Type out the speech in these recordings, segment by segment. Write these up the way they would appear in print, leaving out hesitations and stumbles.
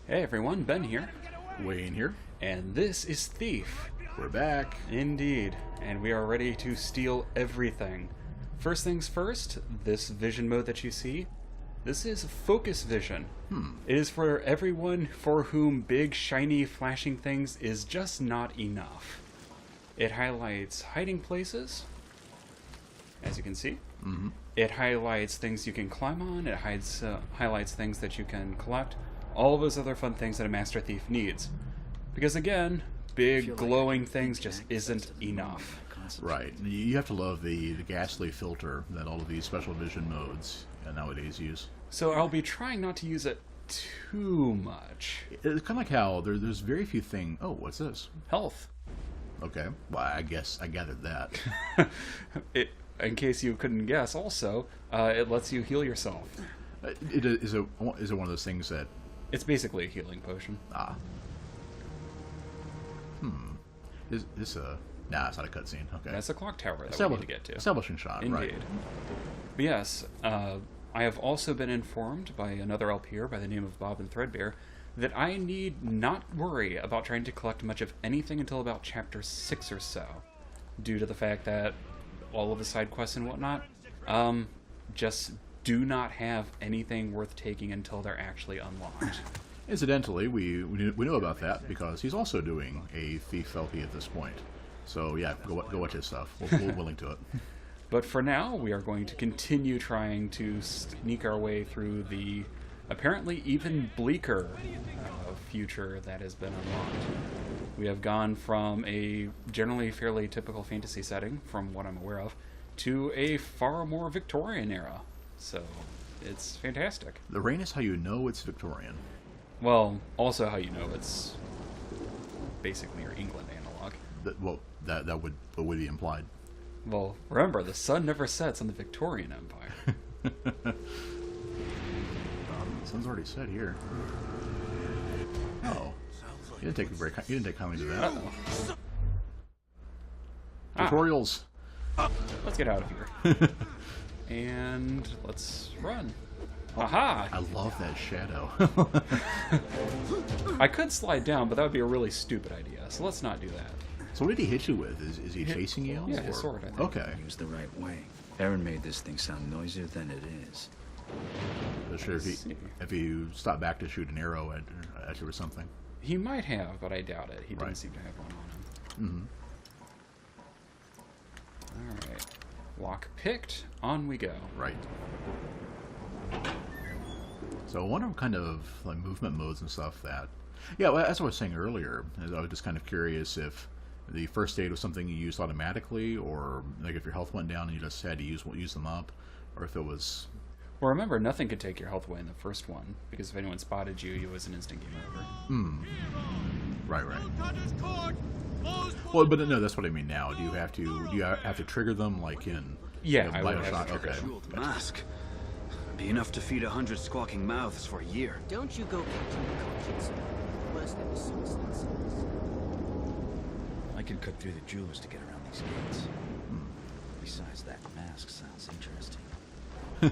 Hey everyone, Ben here, Wayne here. and this is Thief. We're back. Indeed, and we are ready to steal everything. First things first, this vision mode that you see, this is focus vision. It is for everyone for whom big, shiny, flashing things is just not enough. It highlights hiding places, as you can see. It highlights things you can climb on, it highlights things that you can collect, all of those other fun things that a Master Thief needs. Because again, big glowing things just isn't enough. Right. You have to love the ghastly filter that all of these special vision modes nowadays use. So I'll be trying not to use it too much. It's kind of like how there's very few things. Oh, what's this? Health. Okay. Well, I guess I gathered that. In case you couldn't guess, also, it lets you heal yourself. Is it one of those things that... It's basically a healing potion. Is this a... Nah, it's not a cutscene. Okay. That's a clock tower that we need to get to. Establishing shot, Indeed. right. But yes, I have also been informed by another LPer by the name of Bob and Threadbare that I need not worry about trying to collect much of anything until about chapter 6 or so, due to the fact that all of the side quests and whatnot just do not have anything worth taking until they're actually unlocked. Incidentally, we know about that because he's also doing a Thief LP at this point. So yeah, go watch his stuff. We'll link to it. But for now, we are going to continue trying to sneak our way through the apparently even bleaker future that has been unlocked. We have gone from a generally fairly typical fantasy setting, from what I'm aware of, to a far more Victorian era. So, it's fantastic. The rain is how you know it's Victorian. Well, also how you know it's basically your England analog. That would be implied. Well, remember, the sun never sets on the Victorian Empire. Sun's already set here. Oh, you didn't take a break. You didn't take kindly to that. Tutorials. Let's get out of here. And let's run. Aha! I love that shadow. I could slide down, but that would be a really stupid idea, so let's not do that. So what did he hit you with? Is he chasing you? Yeah, his sword, I think. Okay. Used the right way. Aaron made this thing sound noisier than it is. Not sure if you stopped back to shoot an arrow at you or something. He might have, but I doubt it. He didn't Right. seem to have one on him. Alright. Lock picked. On we go. Right. So I wonder what kind of like movement modes and stuff that... Yeah, well, as I was saying earlier, I was just kind of curious if the first aid was something you used automatically, or like if your health went down and you just had to use them up, or if it was... Well, remember, nothing could take your health away in the first one, because if anyone spotted you, it was an instant game over. Right. Well, but no, that's what I mean now. Do you have to trigger them like in... Yeah, the I would have to Bioshock? trigger Okay. Jeweled mask. Be enough to feed 100 squawking mouths for a year. Don't you go catching the conscience. Worse than the suicide cells. I can cut through the jewelers to get around these gates. Besides, that mask sounds interesting.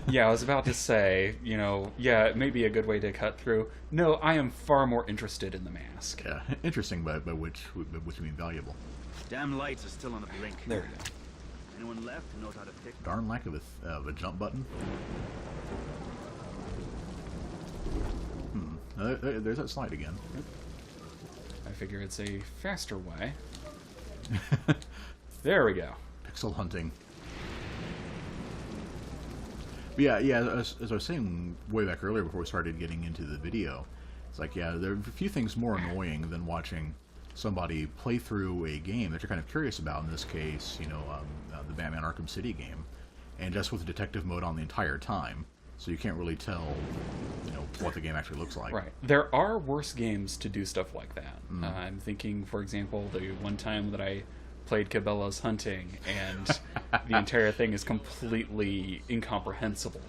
Yeah, I was about to say, yeah, it may be a good way to cut through. No, I am far more interested in the mask. Yeah, interesting, but which you mean valuable. Damn lights are still on the blink. There we go. Anyone left who knows how to pick? Darn lack of a jump button. There's that slide again. I figure it's a faster way. There we go. Pixel hunting. But yeah. As I was saying way back earlier before we started getting into the video, it's like, yeah, there are a few things more annoying than watching somebody play through a game that you're kind of curious about. In this case, the Batman Arkham City game, and just with the detective mode on the entire time, so you can't really tell, what the game actually looks like. Right. There are worse games to do stuff like that. I'm thinking, for example, the one time that I played Cabela's Hunting, and the entire thing is completely incomprehensible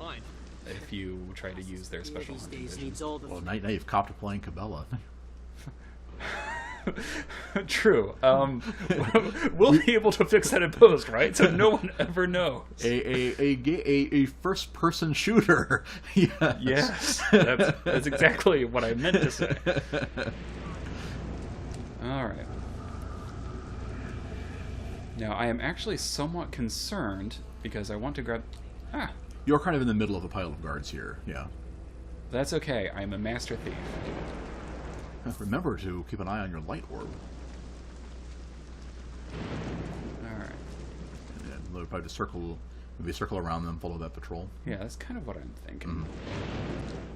if you try to use their special hunting vision. Well, now you've copped to playing Cabela. True. We'll be able to fix that in post, right? So no one ever knows. A first-person shooter. Yes. Yes, that's exactly what I meant to say. All right. Now, I am actually somewhat concerned because I want to grab... Ah, You're kind of in the middle of a pile of guards here. Yeah. that's okay. I'm a master thief. Remember to keep an eye on your light orb. All right. And they'll probably just maybe circle around them, follow that patrol. Yeah, that's kind of what I'm thinking.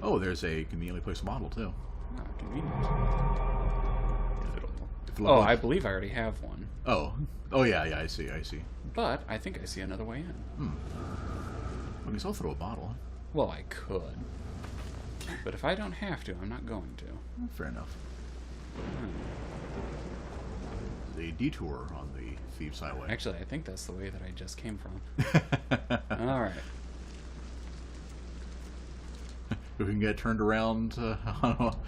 Oh, there's a conveniently placed model too. Ah, convenient. If you look Oh, like- I believe I already have one. Oh, yeah, I see. But I think I see another way in. I guess I'll throw a bottle. Well, I could. But if I don't have to, I'm not going to. Fair enough. A detour on the Thieves Highway. Actually, I think that's the way that I just came from. All right. We can get turned around on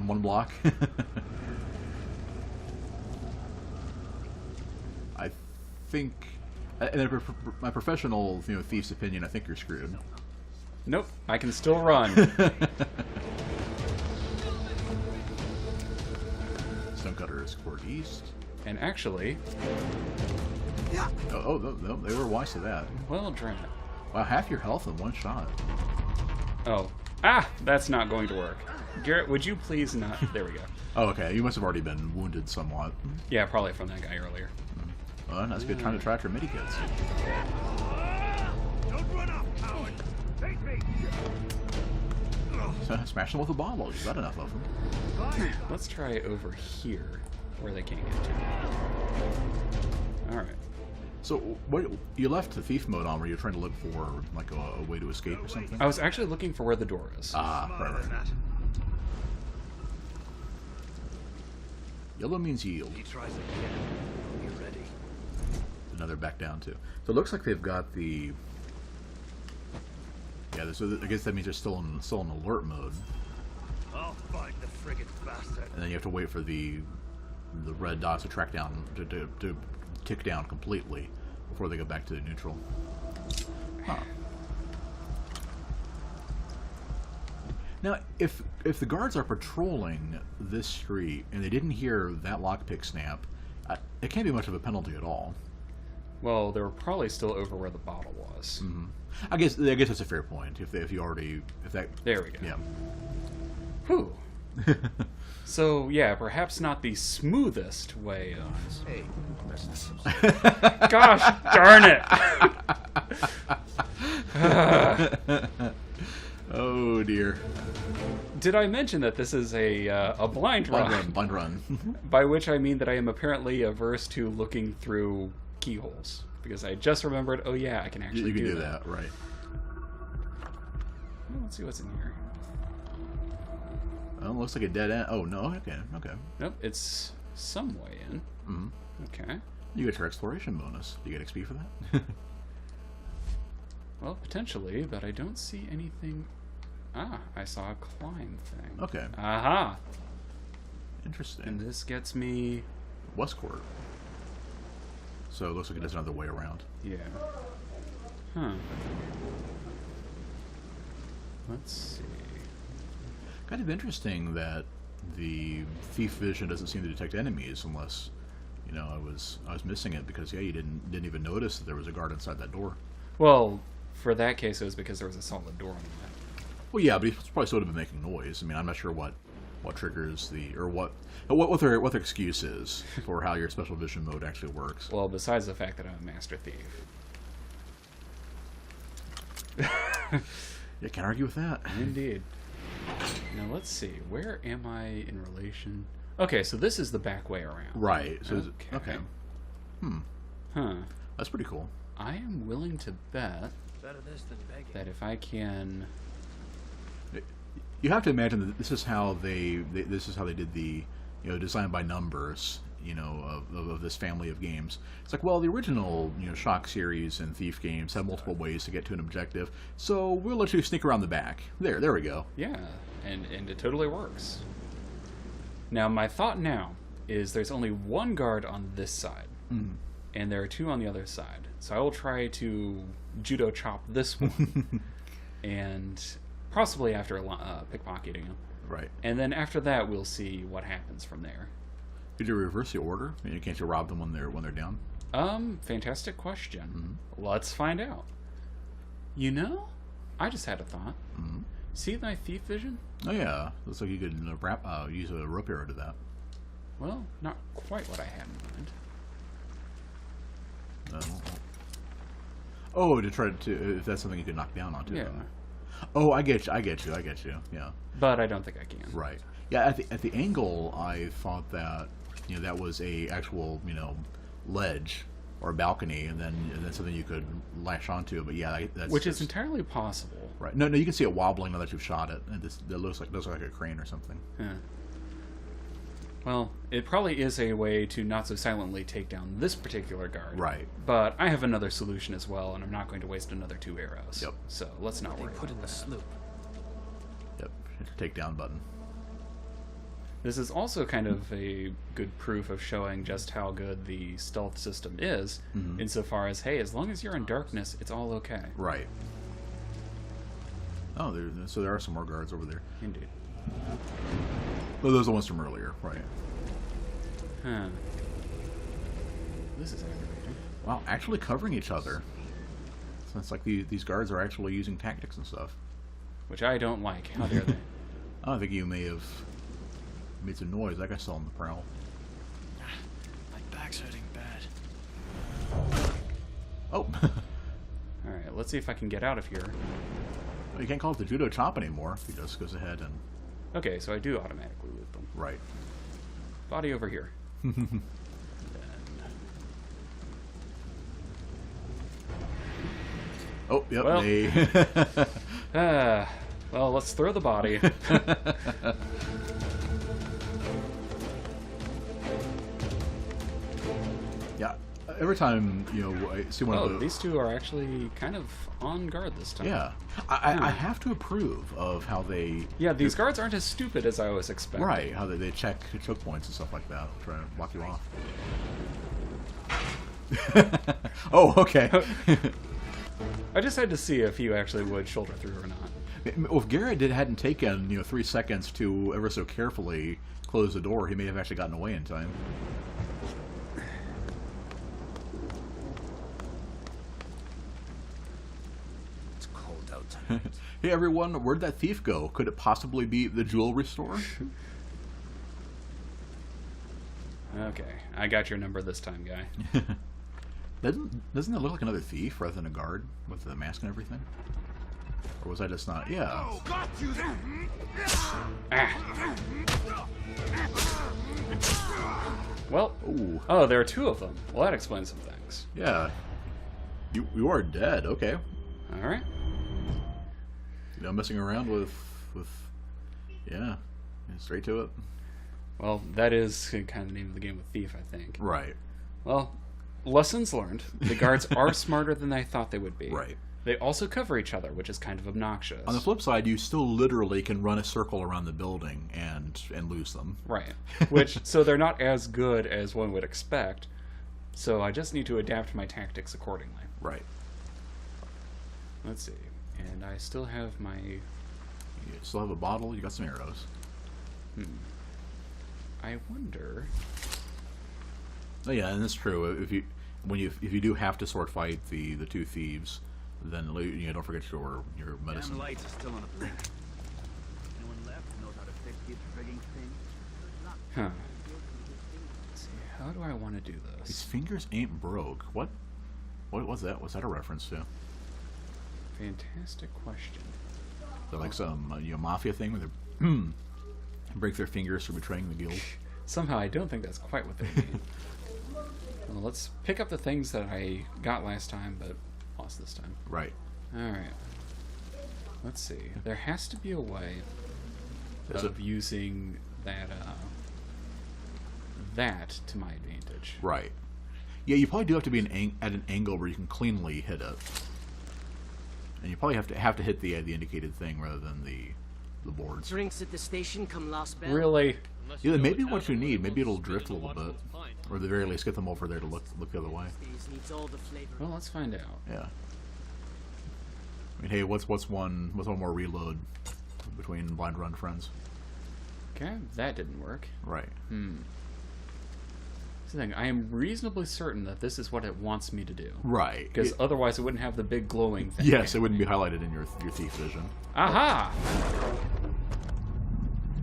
one block. I think, in my professional thief's opinion, I think you're screwed. Nope, I can still run. Stonecutter is toward east. And actually, Oh, no, they were wise to that. well, damn it. Wow, half your health in one shot. Oh. Ah! That's not going to work. Garrett, would you please not... There we go. Oh, okay. You must have already been wounded somewhat. Yeah, probably from that guy earlier. Well, that's a good time to track your medikits. Don't run up, coward! Take me! Smash them with a bottle. You've got enough of them. Let's try over here, where they can't get to. Alright. So, what you left the thief mode on? Were you trying to look for like a way to escape or something? I was actually looking for where the door is. Ah, Smarter right. than that. Yellow means yield. He tries again. Be ready. Another back down too. So it looks like they've got the. Yeah, so I guess that means they're still in alert mode, I'll find the friggin' bastard. and then you have to wait for the red dots to track down to tick down completely before they go back to the neutral. Huh. Now, if the guards are patrolling this street and they didn't hear that lockpick snap, it can't be much of a penalty at all. Well, they were probably still over where the bottle was. I guess that's a fair point. If that There we go. yeah. Whew. So, yeah, perhaps not the smoothest way of... Hey, Gosh darn it! Oh dear. Did I mention that this is a blind run? Blind run. By which I mean that I am apparently averse to looking through keyholes. Because I just remembered, oh yeah, I can actually You can do that, right? Well, let's see what's in here. Oh, looks like a dead end. Oh no, okay. Nope, it's some way in. Okay. You get your exploration bonus. Do you get XP for that? Well, potentially, but I don't see anything... Ah, I saw a climb thing. Okay. Aha! Interesting. And this gets me... Westcourt. So it looks like it is another way around. Yeah. Huh. Let's see. Kind of interesting that the thief vision doesn't seem to detect enemies unless, I was missing it because you didn't even notice that there was a guard inside that door. Well, for that case, it was because there was a solid door on that. Well, yeah, but he probably still would have been making noise. I mean, I'm not sure what triggers what their excuse is for how your special vision mode actually works. Well, besides the fact that I'm a master thief. You can't argue with that. Indeed. Now, let's see. Where am I in relation... Okay, so this is the back way around. Right. So Okay. okay. Huh. That's pretty cool. I am willing to bet better this than begging. that if I can... You have to imagine that this is how they did the design by numbers of this family of games. It's like, well, the original Shock series and Thief games have multiple ways to get to an objective, so we'll let you sneak around the back. There we go. Yeah, and it totally works. Now, my thought now is there's only one guard on this side, and there are two on the other side. So I will try to judo chop this one, and possibly after pickpocketing him. Right. And then after that, we'll see what happens from there. Could you reverse the order? I mean, can't you rob them when they're down? Fantastic question. Let's find out. You know, I just had a thought. See my thief vision? Oh yeah, looks like you could use a rope arrow to that. Well, not quite what I had in mind. Oh, to try to if that's something you could knock down onto. Yeah. Oh, I get you. Yeah. But I don't think I can. Right. Yeah. At the angle, I thought that that was a actual ledge or balcony, and then something you could lash onto. But yeah, that's Which is entirely possible. right. No, you can see it wobbling now that you've shot it, and it looks like a crane or something. Yeah. Well, it probably is a way to not so silently take down this particular guard. Right. But I have another solution as well, and I'm not going to waste another 2 arrows. Yep. So let's not They worry put in about the that. sloop. Yep. Hit the takedown button. This is also kind of a good proof of showing just how good the stealth system is, insofar as, hey, as long as you're in darkness, it's all okay. Right. Oh, so there are some more guards over there. Indeed. Oh, those are the ones from earlier, right? Huh. This is aggravating. Wow, actually covering each other. So it's like these guards are actually using tactics and stuff. Which I don't like. How dare they? I think you may have made some noise. That guy's still on the prowl. My back's hurting bad. Oh! Alright, let's see if I can get out of here. Well, you can't call it the judo chop anymore. He just goes ahead and... Okay, so I do automatically loot them. Right. Body over here. Then... Oh, yep. Well. They... Well, let's throw the body. Yeah. Every time, I see one of Oh, the... these two are actually kind of on guard this time. Yeah. I have to approve of how they... Yeah, these guards aren't as stupid as I was expecting. Right, how they check choke points and stuff like that. Try to block you off. Oh, okay. I just had to see if you actually would shoulder through or not. Well, if Garrett hadn't taken 3 seconds to ever so carefully close the door, he may have actually gotten away in time. It's cold out tonight. Hey everyone, where'd that thief go? Could it possibly be the jewelry store? Okay, I got your number this time, guy. Doesn't that look like another thief rather than a guard with the mask and everything? Or was I just not? Yeah. Oh, got you there. Ah. Well, Ooh. oh, there are 2 of them. Well, that explains some things. Yeah. You are dead. Okay. All right. Messing around with yeah, straight to it. Well, that is kind of the name of the game with Thief, I think. Right. Well, lessons learned. The guards are smarter than I thought they would be. Right. They also cover each other, which is kind of obnoxious. On the flip side, you still literally can run a circle around the building and lose them. Right. Which, so they're not as good as one would expect. So I just need to adapt my tactics accordingly. Right. Let's see. And I still have my... You still have a bottle. You got some arrows. I wonder... Oh yeah, and that's true. If you do have to sword fight the 2 thieves, then don't forget your medicine. Damn lights are still on a blink. Anyone left who knows how to fix this frigging thing? Huh. Let's see. How do I want to do His this? fingers ain't broke. What was that? What's that a reference to? Fantastic question. They're like some mafia thing where they break their fingers for betraying the guild. Somehow I don't think that's quite what they mean. Well, let's pick up the things that I got last time, but lost this time. Right. Alright. Let's see. There has to be a way Is of using that to my advantage. Right. Yeah, you probably do have to be at an angle where you can cleanly hit it, and you probably have to hit the indicated thing rather than the the boards. Drinks at the station come last bell. Really? Yeah, maybe what you need. Maybe it'll drift a little bit, or at the very least get them over there to look the other way. These needs all the flavor. Well, let's find out. Yeah. I mean, hey, what's one more reload between Blind Run friends? Okay, that didn't work. Right. That's the thing. I am reasonably certain that this is what it wants me to do. Right. Because otherwise it wouldn't have the big glowing thing. Yes, it wouldn't be highlighted in your thief vision. Aha!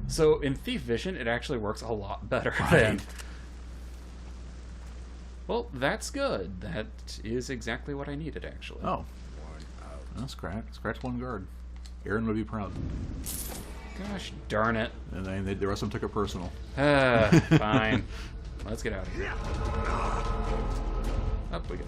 So in thief vision, it actually works a lot better Right. than... Well, that's good. That is exactly what I needed, actually. Oh. Well, scratch one guard. Aaron would be proud. Gosh darn it. And then the rest of them took it personal. Fine. Let's get out of here. Up we go.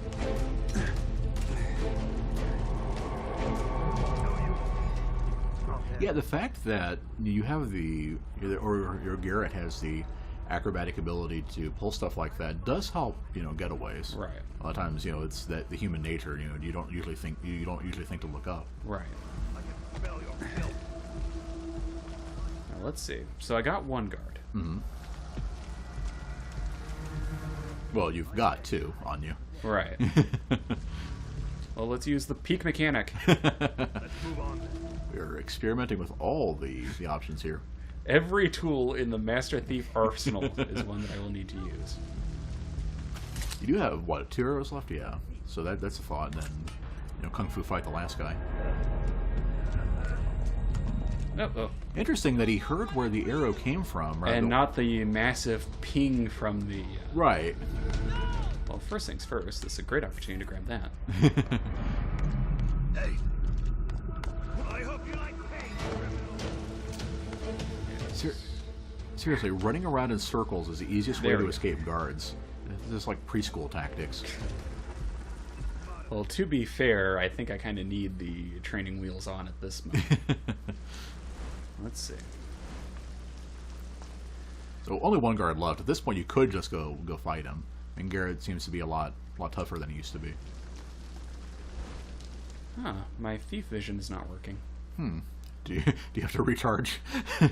Yeah, the fact that you have or your Garrett has the acrobatic ability to pull stuff like that does help, getaways. Right. A lot of times, it's that the human nature. You don't usually think to look up. Right. I can smell your filth. Now let's see. So I got one guard. Mm-hmm. Well, you've got two on you. Right. Well, let's use the peak mechanic. Let's move on. We're experimenting with all the options here. Every tool in the Master Thief arsenal is one that I will need to use. You do have, what, 2 arrows left? Yeah. So that's a thought. And then, Kung Fu fight the last guy. Oh. Interesting that he heard where the arrow came from. Rather And than- not the massive ping from the... Right. Well, first things first, this is a great opportunity to grab that. Hey. I hope you like pain, criminal. Seriously, running around in circles is the easiest way There to we go. escape guards. This is like preschool tactics. Well, to be fair, I think I kind of need the training wheels on at this moment. Let's see. So only one guard left. At this point, you could just go fight him. And Garrett seems to be a lot tougher than he used to be. Huh, my thief vision is not working. Do you have to recharge?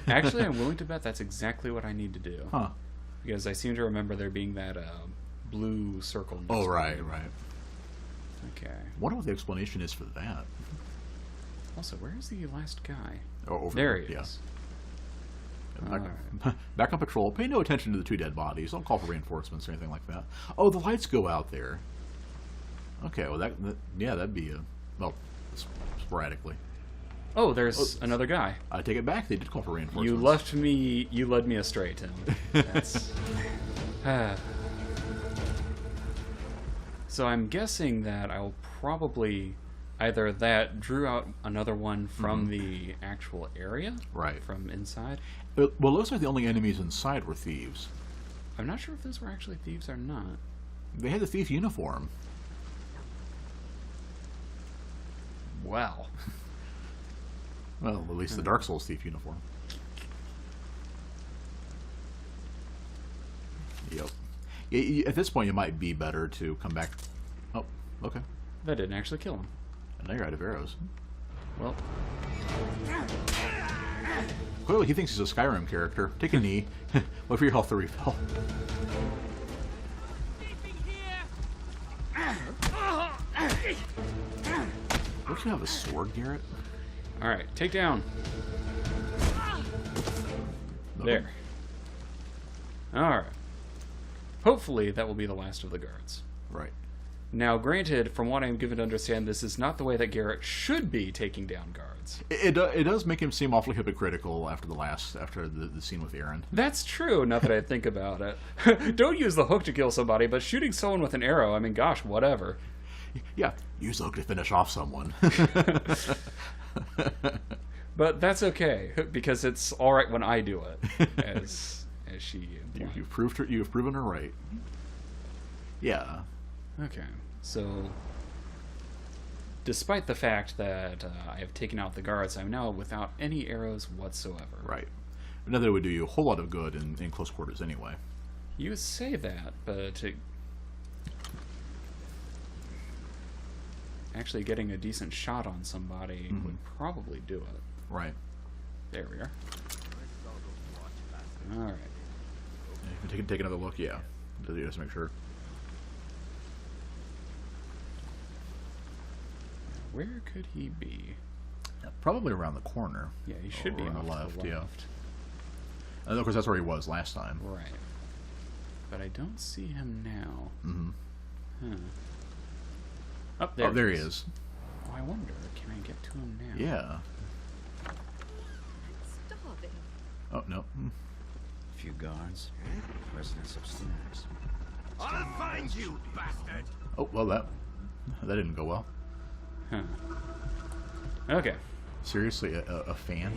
Actually, I'm willing to bet that's exactly what I need to do. Huh. Because I seem to remember there being that blue circle. next Oh, to right, it. right. Okay. Wonder what the explanation is for that. Also, where is the last guy? Oh, over There he yeah. is. Back on patrol. Pay no attention to the 2 dead bodies. Don't call for reinforcements or anything like that. Oh, the lights go out there. Okay, well that'd be sporadically. Oh, there's another guy. I take it back. They did call for reinforcements. You led me astray, Tim. That's... So I'm guessing that I'll probably either that drew out another one from the actual area, Right. from inside. Well, it looks like the only enemies inside were thieves. I'm not sure if those were actually thieves or not. They had the thief uniform. Wow. Well, at least the Dark Souls thief uniform. Yep. At this point, it might be better to come back. Oh, okay. That didn't actually kill him. And now you're out of arrows. Well, Clearly, he thinks he's a Skyrim character. Take a knee. Wait for your health to refill. Don't you have a sword, Garrett? alright, take down. No. There. Alright. Hopefully that will be the last of the guards. Right. Now, granted, from what I'm given to understand, this is not the way that Garrett should be taking down guards. It does make him seem awfully hypocritical after the scene with Aaron. That's true, now that I think about it. Don't use the hook to kill somebody, but shooting someone with an arrow, I mean, gosh, whatever. Yeah, use the hook to finish off someone. But that's okay, because it's alright when I do it, as she implied. You've proven her right. Yeah. Okay, so despite the fact that I have taken out the guards, I'm now without any arrows whatsoever. Right. Another would do you a whole lot of good in close quarters anyway. You say that, but actually getting a decent shot on somebody would probably do it. Right. There we are. All right. Take another look. Yeah, just make sure. Where could he be? Probably around the corner. Yeah, he should be on off the left. to the Yeah. left. And of course, that's where he was last time. Right. But I don't see him now. Mm-hmm. Huh. Oh, there, Oh, there he is. Oh, I wonder, can I get to him now? Yeah. Starving. Oh no. A few guards. Residents upstairs. I'll find you, bastard! Oh well, that didn't go well. Huh. Okay. Seriously, a fan?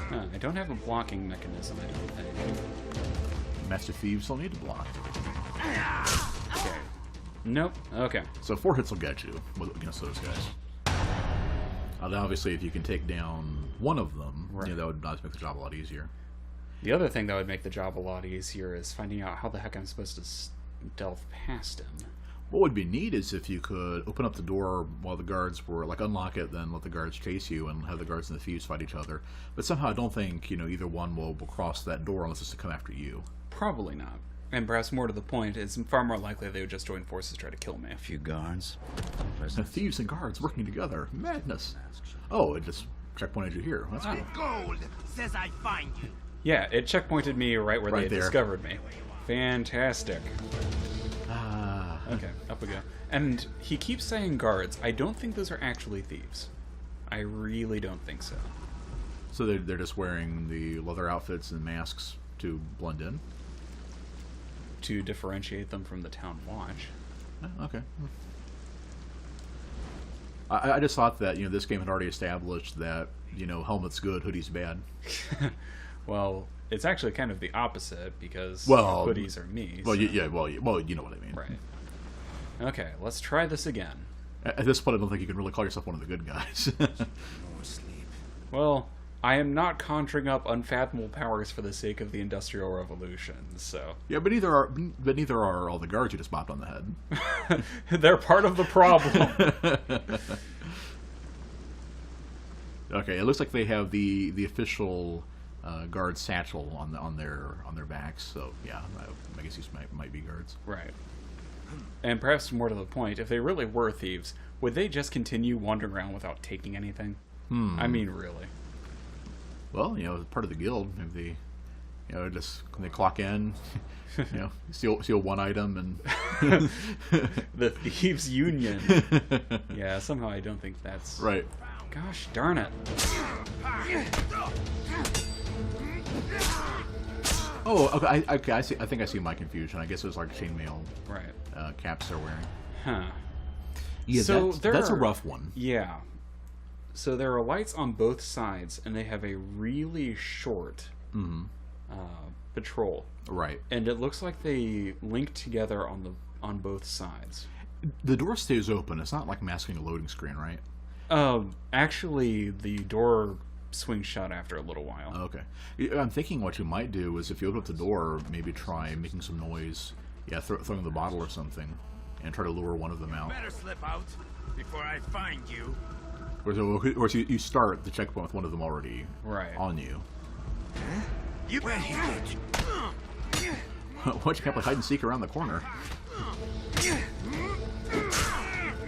Huh, I don't have a blocking mechanism, I don't think. Master Thieves don't need to block. Okay. Nope. Okay. So 4 hits will get you against those guys. Then obviously, if you can take down one of them, Right. that would make the job a lot easier. The other thing that would make the job a lot easier is finding out how the heck I'm supposed to stealth past him. What would be neat is if you could open up the door while the guards were, like, unlock it, then let the guards chase you and have the guards and the thieves fight each other. But somehow I don't think, either one will cross that door unless it's to come after you. Probably not. And perhaps more to the point, it's far more likely they would just join forces to try to kill me. A few guards. And Residents. thieves and guards working together. Madness. Oh, it just checkpointed you here. That's cool. Gold says I find you. Yeah, it checkpointed me right where Right they had there. discovered me. Fantastic. Ah. Okay, up we go. And he keeps saying guards. I don't think those are actually thieves. I really don't think so. So they're just wearing the leather outfits and masks to blend in? To differentiate them from the town watch. Oh, okay. I just thought that, this game had already established that, helmet's good, hoodie's bad. Well, it's actually kind of the opposite because Well, hoodies are me. Well, so- well, you know what I mean. Right. Okay, let's try this again. At this point, I don't think you can really call yourself one of the good guys. More sleep. Well, I am not conjuring up unfathomable powers for the sake of the Industrial Revolution, so... Yeah, but neither are all the guards you just bopped on the head. They're part of the problem. Okay, it looks like they have the official guard satchel on their backs. So yeah, I guess these might be guards. Right. And perhaps more to the point, if they really were thieves, would they just continue wandering around without taking anything? I mean, really. Well, as part of the guild, if they, just when they clock in, steal one item and The Thieves Union. Yeah, somehow I don't think that's... right. Gosh darn it. Oh, okay. I see. I think I see my confusion. I guess it was like chainmail Right. caps they're wearing. Huh. Yeah, So that's a rough one. Yeah. So there are lights on both sides, and they have a really short patrol. Right. And it looks like they link together on both sides. The door stays open. It's not like masking a loading screen, right? Actually, the door swings shut after a little while. Okay. I'm thinking what you might do is if you open up the door, maybe try making some noise. Yeah, throwing the bottle or something, and try to lure one of them out. Better slip out before I find you. Or you start the checkpoint with one of them already Right. on you. You bet he did. Why don't you play hide and seek around the corner?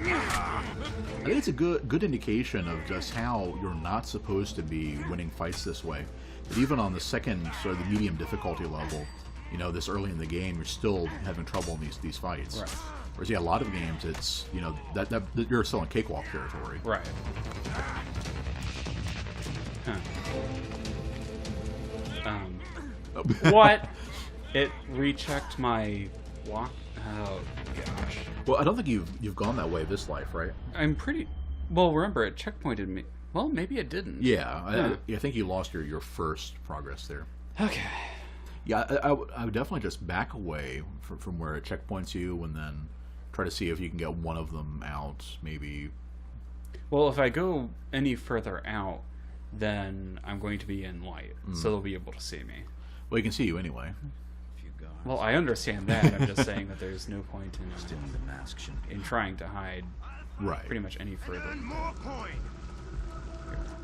I think it's a good indication of just how you're not supposed to be winning fights this way. That even on the second or the medium difficulty level, this early in the game, you're still having trouble in these fights. Right. Whereas, yeah, a lot of games, it's that you're still in cakewalk territory. Right. Huh. What? It rechecked my walk. Oh gosh. Well, I don't think you've gone that way this life, right? I'm pretty. Well, remember it checkpointed me. Well, maybe it didn't. Yeah, I think you lost your first progress there. Okay. Yeah, I would definitely just back away from where it checkpoints you, and then try to see if you can get one of them out. Maybe. Well, if I go any further out, then I'm going to be in light, so they'll be able to see me. Well, you can see you anyway. A few guards. Well, I understand that. I'm just saying that there's no point Stealing the mask shouldn't be in trying to hide Right. pretty much any further. One more point.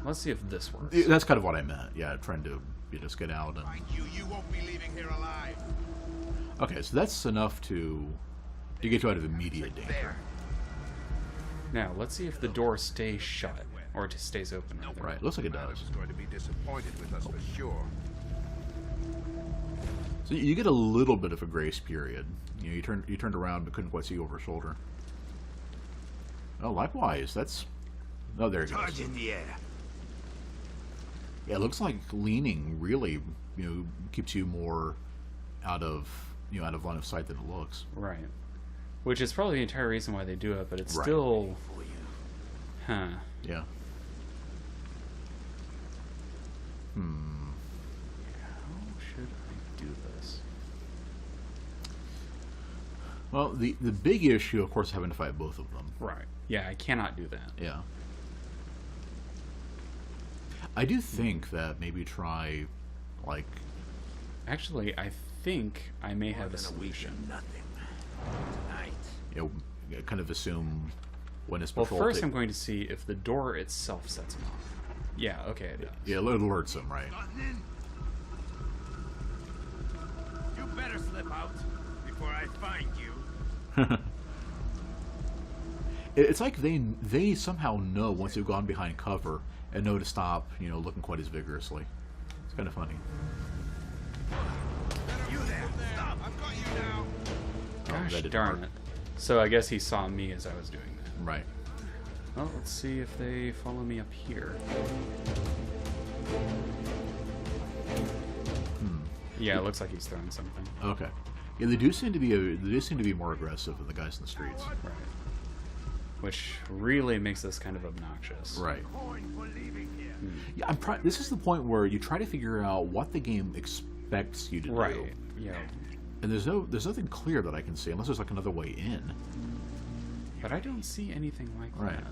Let's see if this works. Yeah, that's kind of what I meant. Yeah, trying to just get out and. Find you. You won't be leaving here alive. Okay, so that's enough to get you out of immediate danger. There. Now, let's see if the door stays shut, or it stays open. rather. Right, looks like it does. Was going to be disappointed with us for sure. So you get a little bit of a grace period. You know, you turned around but couldn't quite see over his shoulder. Oh, likewise, that's. Oh, there it Charge goes. in the air. Yeah, it looks like leaning really, keeps you more out of line of sight than it looks. Right. Which is probably the entire reason why they do it, but it's Right. still... Huh. Yeah. How should I do this? Well, the big issue, of course, is having to fight both of them. Right. Yeah, I cannot do that. Yeah. I do think that maybe try, like, Actually, I think I may have a solution. Nothing. Tonight. kind of assume when it's Well, patrol. first I'm going to see if the door itself sets him off. Yeah, okay, it does. Yeah, it alerts them, right? Nothing. You better slip out before I find you. It's like they somehow know once they've gone behind cover and know to stop, looking quite as vigorously. It's kind of funny. You there. Stop. I've got you now. Gosh that didn't darn work. it. So I guess he saw me as I was doing that. Right. Well, let's see if they follow me up here. Yeah, it looks like he's throwing something. Okay. Yeah, they do seem to be more aggressive than the guys in the streets. Right. Which really makes this kind of obnoxious. Right. Point for leaving here. Yeah, this is the point where you try to figure out what the game expects you to do. Right. Yeah. And there's nothing clear that I can see unless there's like another way in. But I don't see anything like Right. that.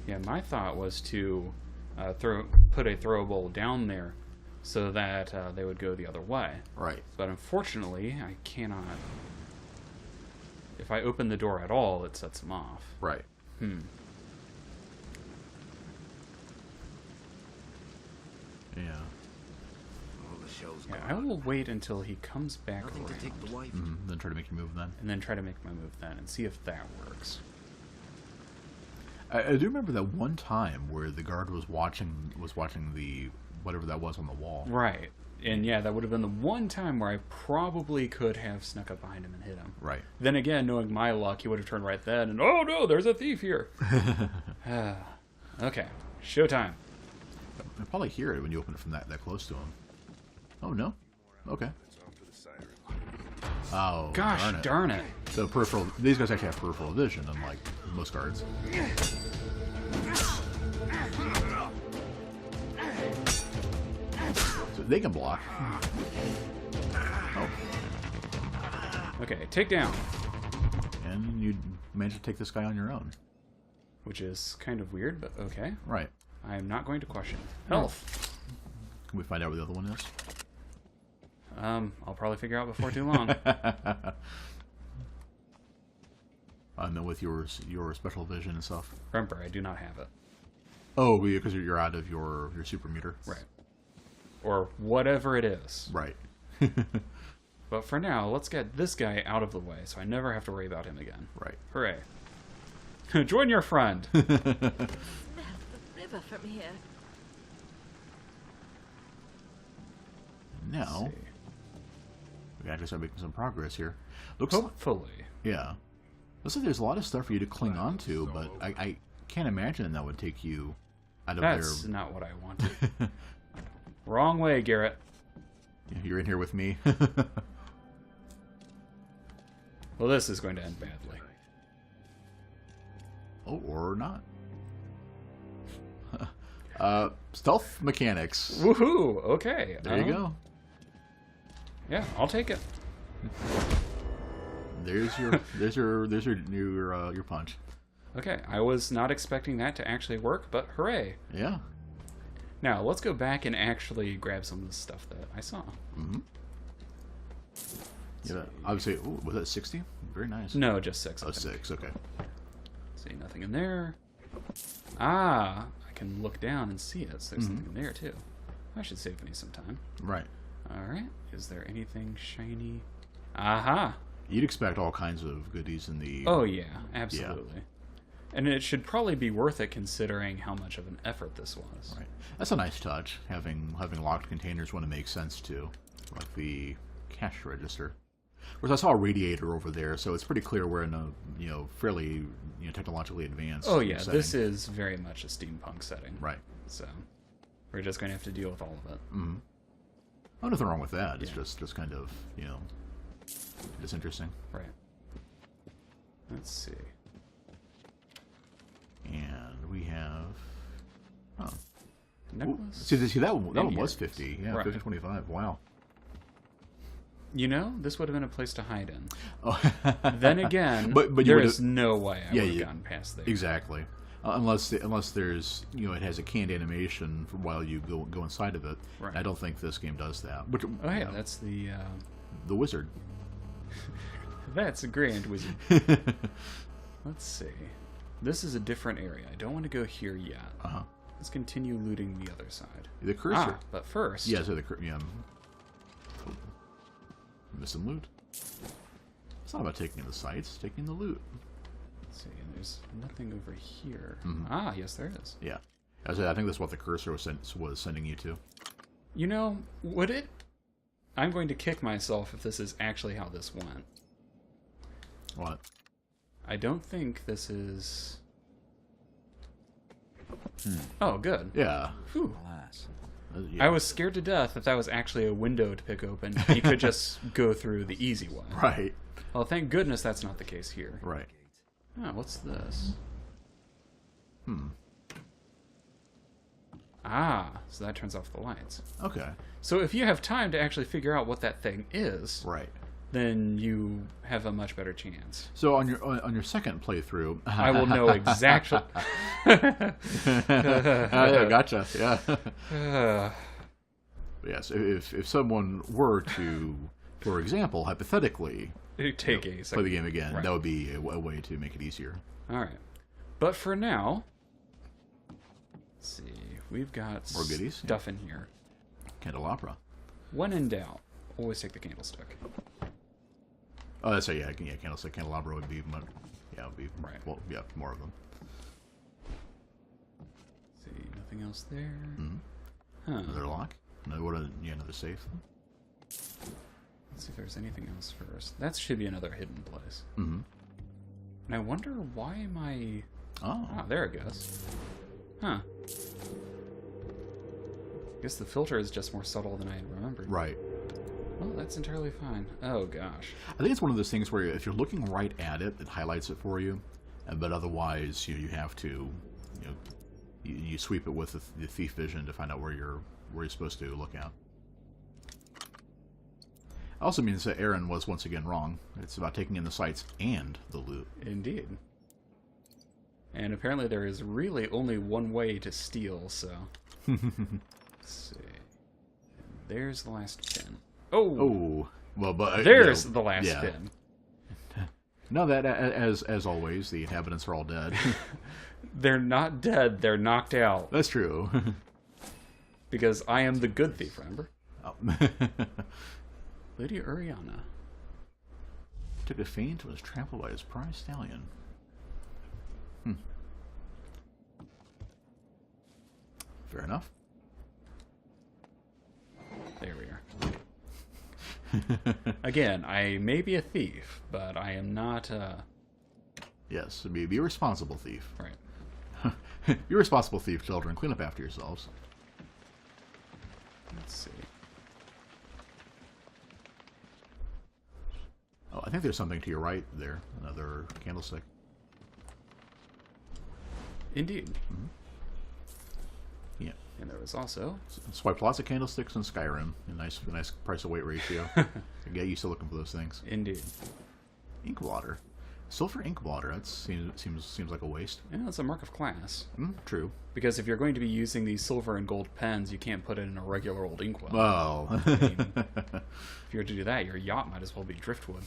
Yeah, my thought was to put a throwable down there so that they would go the other way. Right. But unfortunately, I cannot. If I open the door at all, it sets them off. Right. Yeah. All the show's Yeah, gone. I will wait until he comes back Nothing to around, take the wife. Then try to make your move then. and then try to make my move then and see if that works. I do remember that one time where the guard was watching the whatever that was on the wall. Right. And yeah, that would have been the one time where I probably could have snuck up behind him and hit him. Right. Then again, knowing my luck, he would have turned right then and, oh no, there's a thief here. Okay, showtime. I probably hear it when you open it from that close to him. Oh no. Okay. Oh Gosh darn it. So peripheral. These guys actually have peripheral vision, unlike most guards. So they can block. Oh, Okay, take down. and you managed to take this guy on your own. Which is kind of weird, but okay. Right. I'm not going to question. Health. Can we find out where the other one is? I'll probably figure out before too long. And then with your special vision and stuff. Remember, I do not have it. Oh, because you're out of your super meter. Right. Or whatever it is. Right. But for now, let's get this guy out of the way so I never have to worry about him again. Right. Hooray. Join your friend. Smell the river from here. Now See. we gotta start making some progress here. Looks Hopefully. yeah. Looks like there's a lot of stuff for you to cling on to, but I can't imagine that would take you out of That's not what I wanted. Wrong way, Garrett. You're in here with me. Well, this is going to end badly. Oh, or not. Stealth mechanics. Woohoo! Okay. There you go. Yeah, I'll take it. There's your punch. Okay, I was not expecting that to actually work, but hooray. Yeah. Now, let's go back and actually grab some of the stuff that I saw. Yeah, I would say, ooh, was that 60? Very nice. No, just 6. I Oh, think. 6, okay. See, nothing in there. Ah, I can look down and see it. So there's something in there, too. I should save me some time. Right. Alright, is there anything shiny? Aha! You'd expect all kinds of goodies in the... Oh, yeah, absolutely. And it should probably be worth it considering how much of an effort this was. Right. That's a nice touch, having locked containers when it makes sense, too. Like the cash register. Of course, I saw a radiator over there, so it's pretty clear we're in a, fairly, technologically advanced Oh, yeah, setting. this is very much a steampunk setting. Right. So, we're just going to have to deal with all of it. Oh, nothing wrong with that. It's Yeah. just kind of, it's interesting. Right. Let's see. And we have... Oh. Necklace? See, that one And was earrings. 50. Yeah, Right. 50-25. Wow. You know, this would have been a place to hide in. Oh. Then again, But you there would've- is no way I Yeah, would have you- gotten past there. Exactly. Unless there's, it has a canned animation for while you go inside of it. Right. I don't think this game does that. Which, Oh, yeah, that's the... the wizard. That's a grand wizard. Let's see. This is a different area. I don't want to go here yet. Uh-huh. Let's continue looting the other side. The cursor. Ah, but first... Yeah, so yeah. Oh. Missed some loot. It's not about taking the sights, taking the loot. Let's see, and there's nothing over here. Mm-hmm. Ah, yes, there is. Yeah. I think that's what the cursor was sending you to. You know, would it... I'm going to kick myself if this is actually how this went. What? I don't think this is... Oh, good. Yeah. Whew. Alas. Yeah. I was scared to death that was actually a window to pick open. You could just go through the easy way. Right. Well, thank goodness that's not the case here. Right. Oh, what's this? Ah, so that turns off the lights. Okay. So if you have time to actually figure out what that thing is, Right. then you have a much better chance. So on your second playthrough, I will know exactly. yeah, gotcha. Yeah. Uh, Yes. If someone were to, for example, hypothetically, take a play second. the game again, Right. that would be a way to make it easier. All right, but for now, let's see. We've got More goodies, stuff in here. Candelabra. When in doubt, always take the candlestick. Oh, that's right. Yeah, candlestick, candelabra would be much. Yeah, would be Right. Well, yeah, more of them. Let's see, nothing else there. Huh. Another lock. Another safe. Let's see if there's anything else first. That should be another hidden place. Mm-hmm. And I wonder why am I... Oh. Ah, there it goes. Huh. Guess the filter is just more subtle than I had remembered. Right. Well, that's entirely fine. Oh, gosh. I think it's one of those things where if you're looking right at it, it highlights it for you, but otherwise, you have to, you sweep it with the thief vision to find out where you're supposed to look at. Also means that Aaron was once again wrong. It's about taking in the sights and the loot. Indeed. And apparently there is really only one way to steal, so... Let's see. And there's the last pin. Oh! Oh, well, but There's the last yeah. pin. No, that as always, the inhabitants are all dead. They're not dead, they're knocked out. That's true. Because I am the good thief, remember? Oh. Lady Uriana. Took a feint and was trampled by his prize stallion. Fair enough. There we are. Again, I may be a thief, but I am not, Yes, be a responsible thief. right. Be a responsible thief, children. Clean up after yourselves. Let's see. Oh, I think there's something to your right there. Another candlestick. Indeed. Yeah. And there was also... Swiped lots of candlesticks in Skyrim. A nice price to weight ratio. Get used to looking for those things. Indeed. Ink water. Silver ink blotter. That seems like a waste. Yeah, that's a mark of class. True. Because if you're going to be using these silver and gold pens, you can't put it in a regular old inkwell. Well. I mean, if you were to do that, your yacht might as well be driftwood.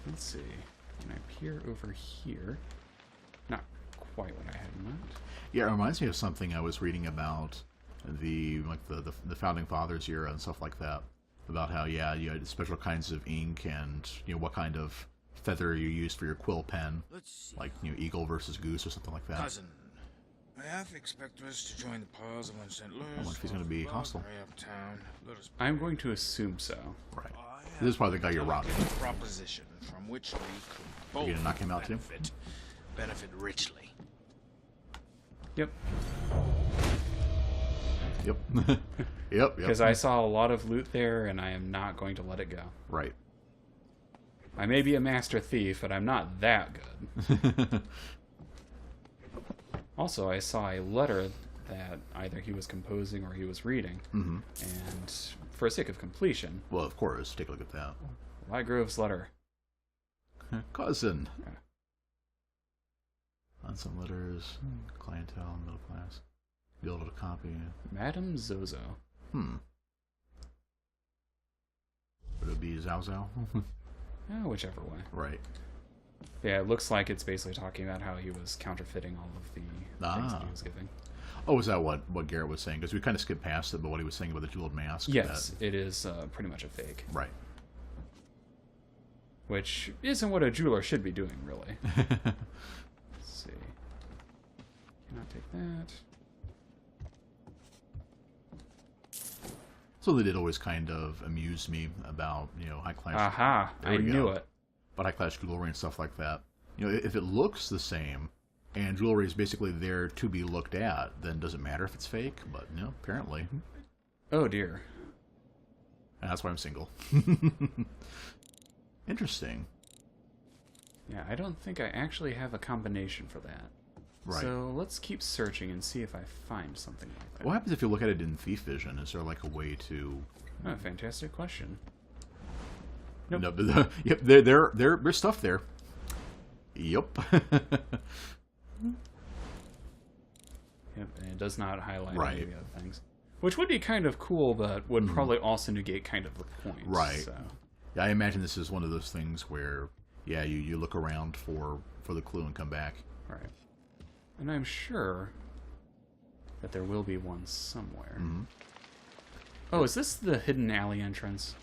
Let's see. Can I peer over here? Not quite what I had in mind. Yeah, it reminds me of something I was reading about the founding fathers era and stuff like that. About how you had special kinds of ink and what kind of feather you used for your quill pen, Let's see. like eagle versus goose or something like that. Cousin, I half expect us to join the Plaza when St. Louis. wonder if he's gonna be hostile. Uptown. Let us I'm going to assume so. Right. This is probably the guy you're robbing. a proposition from which we could both You gonna knock him out too? benefit richly. Yep. Yep. Yep. Because I saw a lot of loot there, and I am not going to let it go. Right. I may be a master thief, but I'm not that good. Also, I saw a letter that either he was composing or he was reading. Mm-hmm. And for sake of completion, Well, of course. Take a look at that. Lygrove's letter. Cousin. Yeah. On some letters, clientele, middle class. Be able to copy. Madame Zozo. Would it be Zhao Zhao? Whichever way. Right. Yeah, it looks like it's basically talking about how he was counterfeiting all of the things that he was giving. Oh, is that what Garrett was saying? Because we kind of skipped past it, but what he was saying about the jeweled mask. Yes, it is pretty much a fake. Right. Which isn't what a jeweler should be doing, really. Let's see. Cannot take that. So they did always kind of amuse me about, high class. Aha! There I we knew go. it. But high class jewelry and stuff like that. If it looks the same, and jewelry is basically there to be looked at, then it doesn't matter if it's fake. But apparently, Oh dear. and that's why I'm single. Interesting. Yeah, I don't think I actually have a combination for that. Right. So let's keep searching and see if I find something like that. What happens if you look at it in thief vision? Is there like a way to? Oh, fantastic question. Nope. No, but yep, there's stuff there. Yep. Yep, and it does not highlight Right. any of the other things. Which would be kind of cool, but would probably also negate kind of the point. Right. So. Yeah, I imagine this is one of those things where, you look around for the clue and come back. Right. And I'm sure that there will be one somewhere. Mm-hmm. Oh, is this the hidden alley entrance?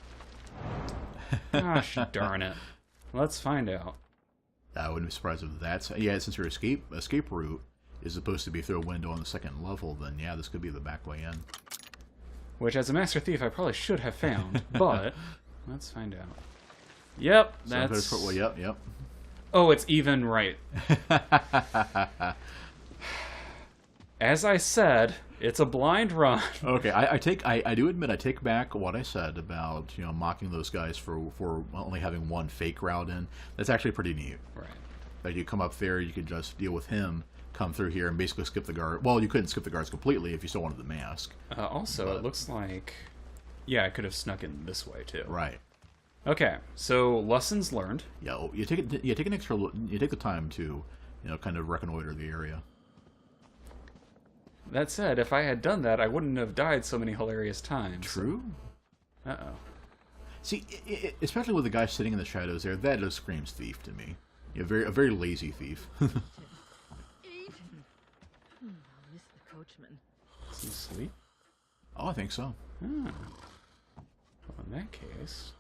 Gosh darn it. Let's find out. I wouldn't be surprised if that's... Yeah, since your escape route is supposed to be through a window on the second level, then this could be the back way in. Which, as a master thief, I probably should have found, but let's find out. Yep, that's... Well, yep. Oh, it's even right. As I said, it's a blind run. Okay, I do admit I take back what I said about mocking those guys for only having one fake route in. That's actually pretty neat. Right. Like you come up there, you could just deal with him, come through here, and basically skip the guard. Well, you couldn't skip the guards completely if you still wanted the mask. Also, it looks like... Yeah, I could have snuck in this way, too. Right. Okay, so lessons learned. Yeah, you take it. You take an extra. You take the time to, kind of reconnoiter the area. That said, if I had done that, I wouldn't have died so many hilarious times. True. Uh-oh. See, especially with the guy sitting in the shadows there, that just screams thief to me. A very lazy thief. Eve? I'll miss the coachman. Is he asleep? Oh, I think so. Hmm. Well, in that case...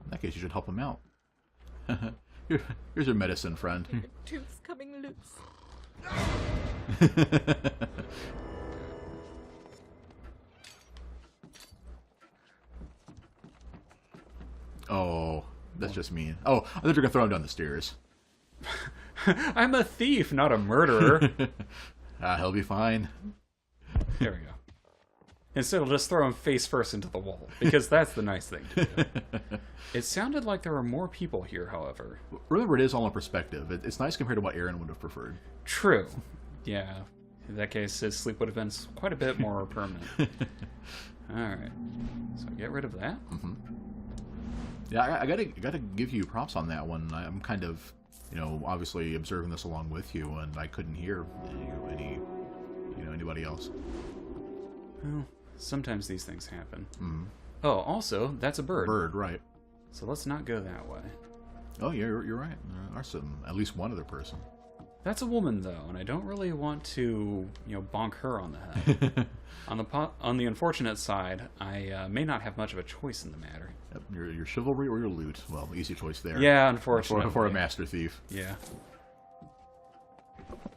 In that case, you should help him out. Here's your medicine, friend. Truth's coming loose. Oh, that's just mean. Oh, I thought you were gonna throw him down the stairs. I'm a thief, not a murderer. He'll be fine. There we go. Instead, I'll just throw him face first into the wall, because that's the nice thing to do. It sounded like there were more people here, however. Remember, it is all in perspective. It's nice compared to what Aaron would have preferred. True. Yeah. In that case, his sleep would have been quite a bit more permanent. Alright. So get rid of that. Mm-hmm. Yeah, I gotta give you props on that one. I'm kind of, obviously observing this along with you, and I couldn't hear anybody else. Well, sometimes these things happen. Mm-hmm. Oh, also, that's a bird. Bird, right? So let's not go that way. Oh, yeah, you're right. There are at least one other person. That's a woman, though, and I don't really want to, bonk her on the head. On the unfortunate side, I may not have much of a choice in the matter. Yep, your chivalry or your loot. Well, easy choice there. Yeah, unfortunately. For a master thief. Yeah.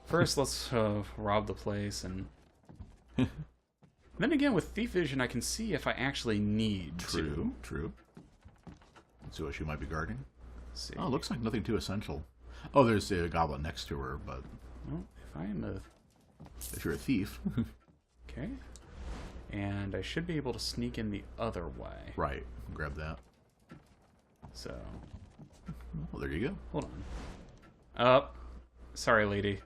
First, let's rob the place, and then again, with thief vision, I can see if I actually need to. True. Let's see what she might be guarding. Let's see. Oh, it looks like nothing too essential. Oh, there's a goblin next to her, but Well, if I am if you're a thief, okay, and I should be able to sneak in the other way. right? Grab that. So, Well, there you go. hold on. Sorry, lady.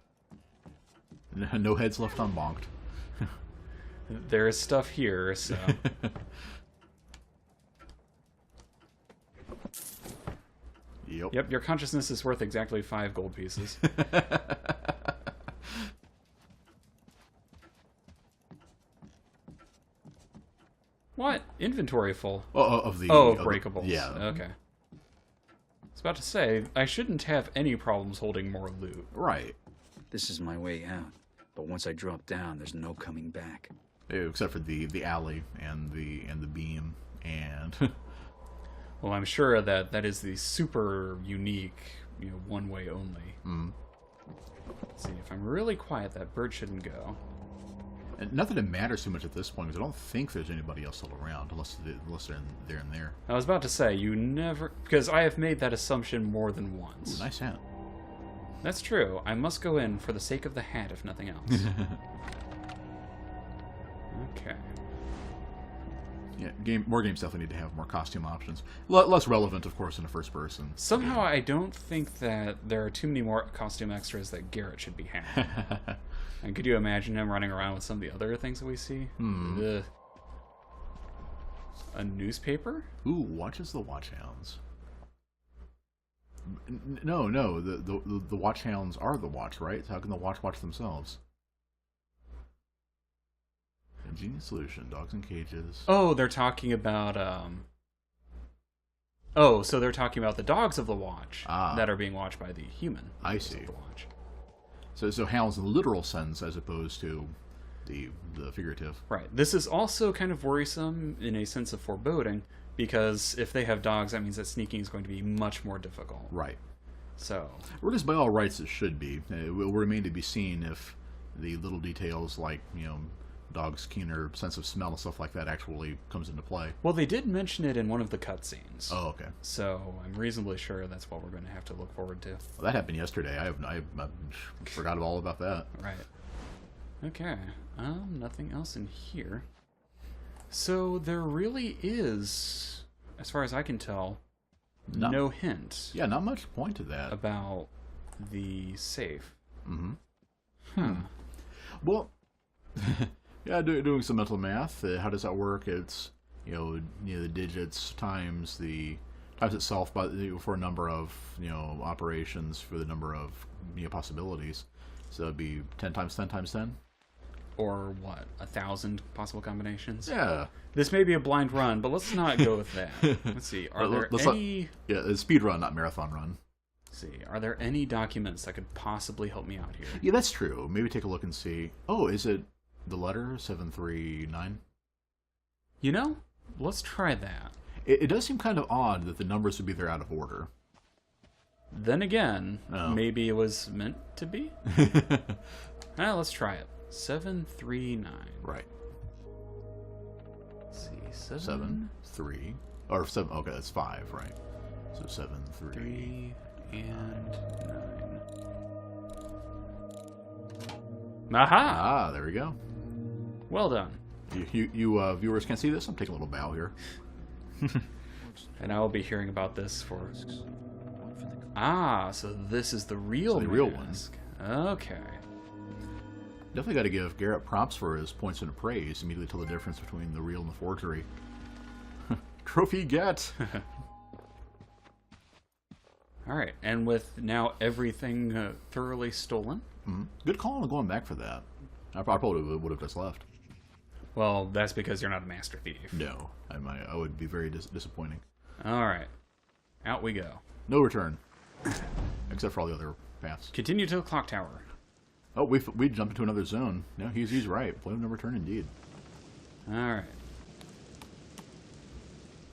No heads left unbonked. There is stuff here, so. Yep, your consciousness is worth exactly 5 gold pieces. What? Inventory full. Of Breakables. Yeah. Okay. I was about to say, I shouldn't have any problems holding more loot. Right. This is my way out. But once I drop down, there's no coming back. Except for the alley and the beam and Well, I'm sure that is the super unique, one way only. Let's see, if I'm really quiet, that bird shouldn't go. and not that it matters too much at this point because I don't think there's anybody else still around unless they're in there. I was about to say, you never... Because I have made that assumption more than once. Ooh, nice hat. That's true. I must go in for the sake of the hat, if nothing else. Okay. Yeah, more games definitely need to have more costume options. Less relevant, of course, in a first person. Somehow I don't think that there are too many more costume extras that Garrett should be having. And could you imagine him running around with some of the other things that we see? Ugh. A newspaper? Ooh, watches the Watchhounds. No, the Watchhounds are the Watch, right? So how can the watch themselves? Ingenious solution. Dogs in cages. Oh, they're talking about, Oh, so they're talking about the dogs of the Watch that are being watched by the human. I dogs see. Of the Watch. So hounds in the literal sense as opposed to the figurative. Right. This is also kind of worrisome in a sense of foreboding, because if they have dogs, that means that sneaking is going to be much more difficult. Right. So... Or at least by all rights it should be. It will remain to be seen if the little details like, dog's keener sense of smell and stuff like that actually comes into play. Well, they did mention it in one of the cutscenes. Oh, okay. So I'm reasonably sure that's what we're going to have to look forward to. Well, that happened yesterday. I forgot all about that. Right. Okay. Nothing else in here. So there really is, as far as I can tell, no hint. Yeah, not much point to that. About the safe. Mm-hmm. Well, yeah, doing some mental math. How does that work? It's the digits times itself for a number of operations for the number of possibilities. So it'd be 10 times 10 times 10. Or what? 1,000 possible combinations? Yeah. This may be a blind run, but let's not go with that. Let's see. Are there any... Yeah, it's speed run, not marathon run. Let's see. Are there any documents that could possibly help me out here? Yeah, that's true. Maybe take a look and see. Oh, is it the letter 739? Let's try that. It does seem kind of odd that the numbers would be there out of order. Then again, maybe it was meant to be? Let's try it. 739. Right. Let's see. 7 3 or 7. Okay, that's 5, right? So 7 3 3 and 9. Aha! Ah, there we go. Well done. You viewers can't see this. I'm taking a little bow here. And I will be hearing about this for... so this is the real mask. Okay. Definitely got to give Garrett props for his points of praise. Immediately tell the difference between the real and the forgery. Trophy get! Alright, and with now everything thoroughly stolen, Good call on going back for that. I probably would have just left. well, that's because you're not a master thief. No, I would be very disappointing. Alright, out we go. No return, except for all the other paths. Continue to the clock tower. Oh, we jumped into another zone. No, he's right. Play with no return indeed. Alright,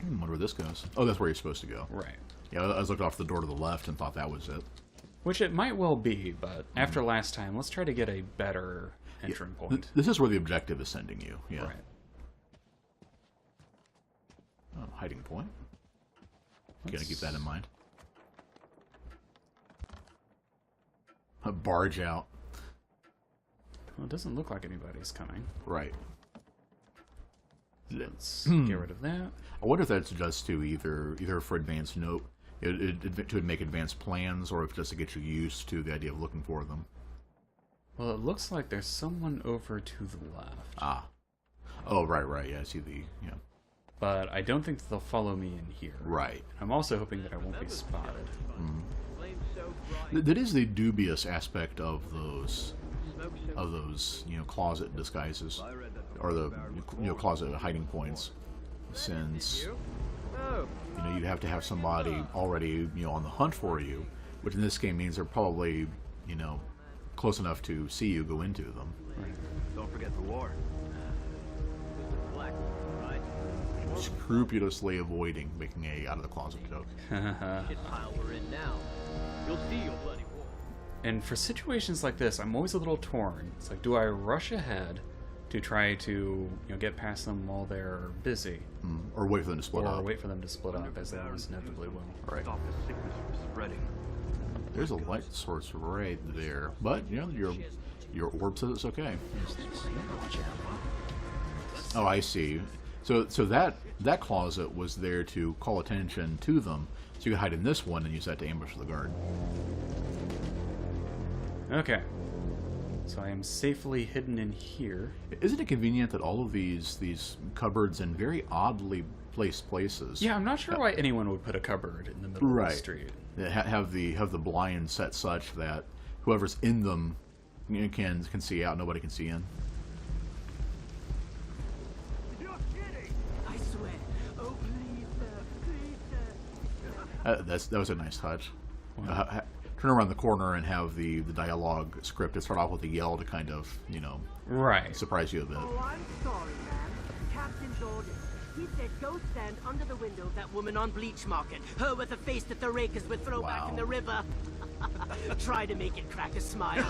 Wonder where this goes. Oh, that's where you're supposed to go. right. Yeah, I was looking off the door to the left and thought that was it. Which it might well be, but after last time, let's try to get a better entering point. This is where the objective is sending you. Yeah. Right. Oh, hiding point. Gotta keep that in mind. A barge out. Well, it doesn't look like anybody's coming. Right. Let's get rid of that. I wonder if that's just to either for advanced note, to make advanced plans, or if just to get you used to the idea of looking for them. Well, it looks like there's someone over to the left. Ah. Oh, right. Yeah, I see the But I don't think they'll follow me in here. right. I'm also hoping that I won't be spotted. That is the dubious aspect of those closet disguises, or the closet hiding points, since you'd have to have somebody already on the hunt for you, which in this game means they're probably close enough to see you go into them. Don't forget the war. Scrupulously avoiding making a out of the closet joke. Pile we're in now. You'll see your bloody war. And for situations like this, I'm always a little torn. It's like, do I rush ahead to try to get past them while they're busy, Or wait for them to split or up. wait for them to split up as they almost inevitably will? Right. Stop the sickness from spreading. There's a light source right there, but your orb says it's okay. Oh, I see. So that closet was there to call attention to them, so you could hide in this one and use that to ambush the guard. Okay. So I am safely hidden in here. Isn't it convenient that all of these cupboards in very oddly placed places? Yeah, I'm not sure why anyone would put a cupboard in the middle of Right. the street. That have the blinds set such that whoever's in them can see out, nobody can see in. I swear. Oh, please, sir. Please, sir. That was a nice touch. Turn around the corner and have the dialogue scripted start off with a yell to kind of Right. surprise you a bit. Oh, I'm sorry, ma'am. Captain's orders. He said go stand under the window of That woman on Bleach Market. Her with the face that the rakers would throw back in the river. Try to make it crack a smile.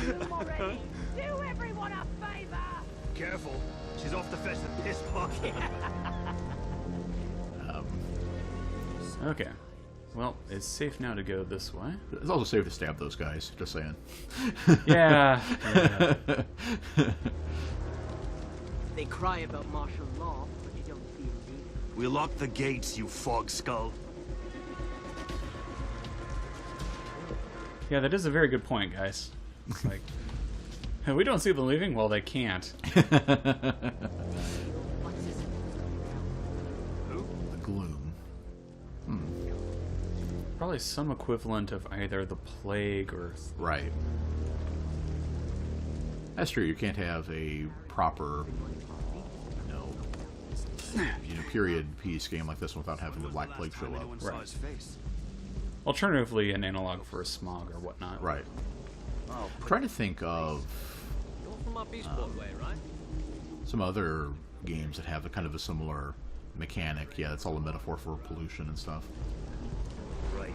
room already. Do everyone a favor. Careful. She's off to fetch the piss bucket. Okay. Well, it's safe now to go this way. It's also safe to stab those guys, just saying. Yeah. They cry about martial law, but you don't see them do. We locked the gates, you fog skull. Yeah, that is a very good point, guys. It's like, we don't see them leaving? Well, they can't. The gloom. Probably some equivalent of either the plague or... Right. That's true. You can't have a proper, period piece game like this without having the Black Plague show up. Right. Alternatively, an analog for a smog or whatnot. Right. I'm trying to think of You're from my Beastport way, right? some other games that have a kind of a similar mechanic. Yeah, it's all a metaphor for pollution and stuff. Right.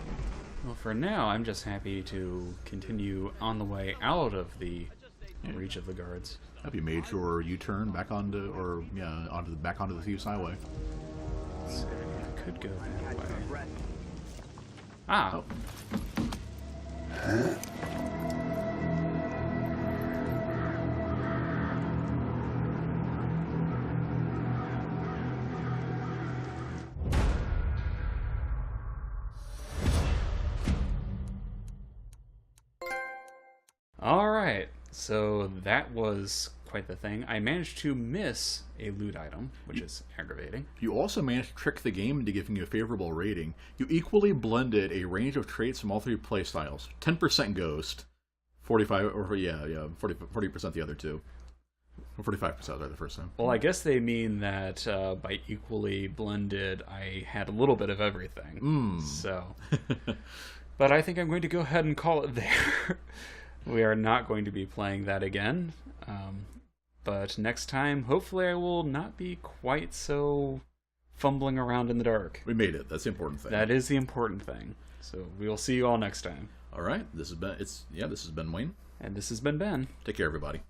Well, for now, I'm just happy to continue on the way out of the reach of the guards. Have you made your U-turn back onto the Thieves Highway? So, I could go that way. Ah! Oh. Alright, so that was quite the thing. I managed to miss a loot item, which is aggravating. You also managed to trick the game into giving you a favorable rating. You equally blended a range of traits from all three playstyles. 10% Ghost, 40% the other two. Or 45% the first time. Well, I guess they mean that by equally blended, I had a little bit of everything. So, but I think I'm going to go ahead and call it there. We are not going to be playing that again. But next time, hopefully I will not be quite so fumbling around in the dark. We made it. That's the important thing. That is the important thing. So we will see you all next time. All right. This has been Wayne. And this has been Ben. Take care, everybody.